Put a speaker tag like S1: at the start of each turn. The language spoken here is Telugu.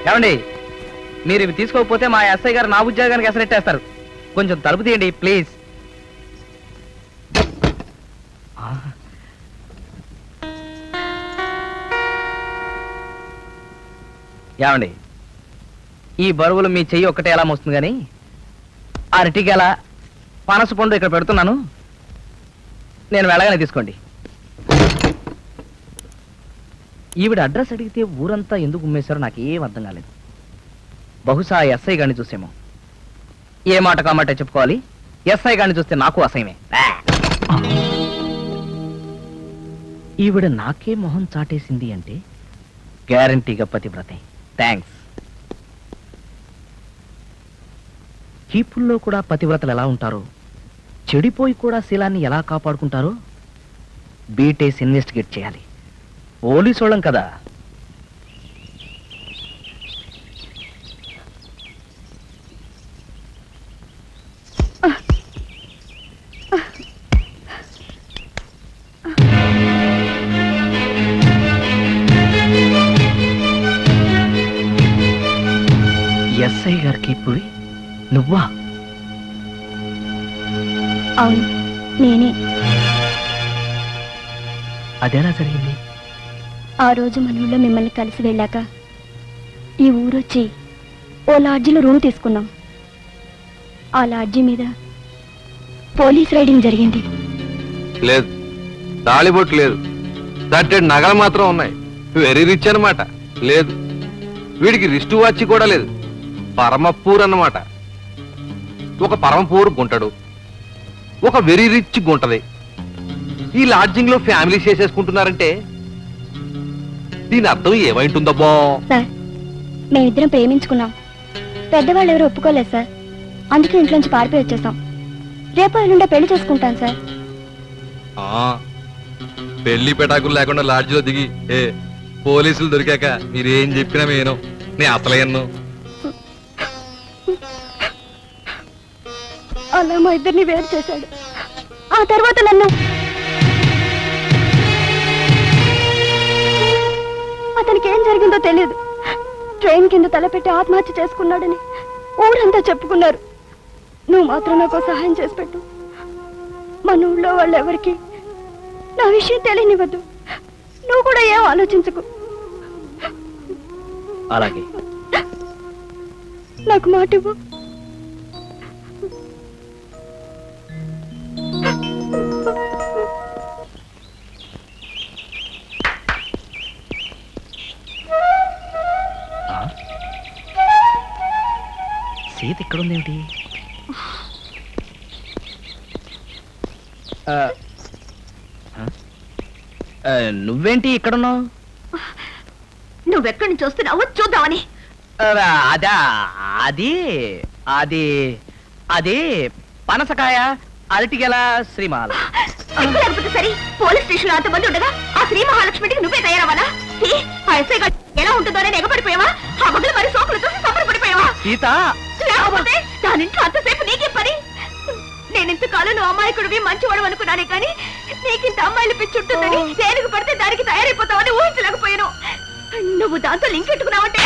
S1: ఏమండి, మీరు ఇవి తీసుకోకపోతే మా ఎస్ఐ గారు నా ఉద్యోగానికి ఎసరెట్టేస్తారు. కొంచెం తలుపు తీయండి ప్లీజ్. ఏమండి, ఈ బరువులు మీ చెయ్యి ఒక్కటే ఎలా మోస్తుంది కానీ అరటిగెల పనస పండు ఇక్కడ పెడుతున్నాను, నేను వెళ్ళగానే తీసుకోండి. ఈవిడ అడ్రస్ అడిగితే ఊరంతా ఎందుకు ఉమ్మేశారో నాకేం అర్థం కాలేదు. బహుశా ఎస్ఐ గారిని చూసేమో. ఏ మాట కామాటే చెప్పుకోవాలి, ఎస్ఐ గారిని చూస్తే నాకు అసహ్యమే. ఈవిడ నాకే మొహం చాటేసింది అంటే గ్యారంటీగా పతివ్రతే. థ్యాంక్స్. కీపుల్లో కూడా పతివ్రతలు ఎలా ఉంటారో, చెడిపోయి కూడా శీలాన్ని ఎలా కాపాడుకుంటారో బీటేసి ఇన్వెస్టిగేట్ చేయాలి. పోలీసు వాళ్ళం కదా. ఎస్ఐ గారికి ఇప్పుడు నువ్వా?
S2: అవును, నేనే.
S1: అదెలా జరిగింది?
S2: ఆ రోజు మన ఊళ్ళో మిమ్మల్ని కలిసి వెళ్ళాక ఈ ఊరొచ్చి ఓ లాడ్జిలో రూమ్ తీసుకున్నాం. ఆ లాడ్జి మీద పోలీస్ రైడింగ్ జరిగింది.
S3: లేదు, తాళిబొట్టు లేదు, తట్టెడు నగలు మాత్రం ఉన్నాయి. వెరీ రిచ్ అన్నమాట. లేదు, వీడికి రిస్టు వాచ్ కూడా లేదు. పరమపూర్ అన్నమాట. ఒక పరమపూర్ గుంటడు, ఒక వెరీ రిచ్ గుంటది. ఈ లాడ్జింగ్ లో ఫ్యామిలీ చేసేసుకుంటున్నారంటే దీని అర్థం ఏమైంటుందబ్బో?
S2: సార్, మేమిద్దరం ప్రేమించుకున్నాం. పెద్దవాళ్ళు ఎవరు ఒప్పుకోలేదు సార్. అందుకే ఇంట్లోంచి పారిపోయి వచ్చేసాం. రేపు ఎల్లుండే పెళ్లి చేసుకుంటాను సార్.
S3: పెళ్లి పెటాకులు లేకుండా లాడ్జిలో దిగి పోలీసులు దొరికాక మీరేం చెప్పినా మేను, నే అసలేను.
S2: అలా మా ఇద్దరిని వేరు చేశాడు. ఆ తర్వాత నన్ను అతనికి ఏం జరిగిందో తెలియదు. ట్రైన్ కింద తలపెట్టి ఆత్మహత్య చేసుకున్నాడని ఊరంతా చెప్పుకున్నారు. నువ్వు మాత్రం నాకు సహాయం చేసి పెట్టు. మన ఊళ్ళో వాళ్ళు ఎవరికి నా విషయం తెలియనివ్వద్దు. నువ్వు కూడా ఏం ఆలోచించకు.
S1: అలాగే.
S2: నాకు మాట ఇవ్వు.
S1: సీత ఇక్కడ ఉందేమిటి? నువ్వేంటి ఇక్కడున్నావు?
S2: నువ్వెక్కడి నుంచి వస్తున్నావో చూద్దామని.
S1: అదా, అది అది అది పనసకాయ, అరటిగెల, శ్రీమాల.
S2: లేకపోతే సరే, పోలీస్ స్టేషన్ లో అంతమంది ఉండగా ఆ శ్రీ మహాలక్ష్మికి నువ్వే తయారవ్వాలా? ఆ ఎస్ఐ గారు ఎలా ఉంటుందోనే ఎగబడిపోయావా? ఆ బదులు మరి సోకులు చూసి సంబరపడిపోయావా?
S1: సీత,
S2: లేకపోతే దానింట్లో అంతసేపు నీకే పని. నేనింతకాలం నువ్వు అమ్మాయికుడివి మంచివాడు అనుకున్నానే కానీ నీకింత అమ్మాయిలు పిచ్చుంటుందని, దేనికి పడితే దానికి తయారైపోతావని ఊహించలేకపోయాను. నువ్వు దాంతో లింక్ పెట్టుకున్నావంటే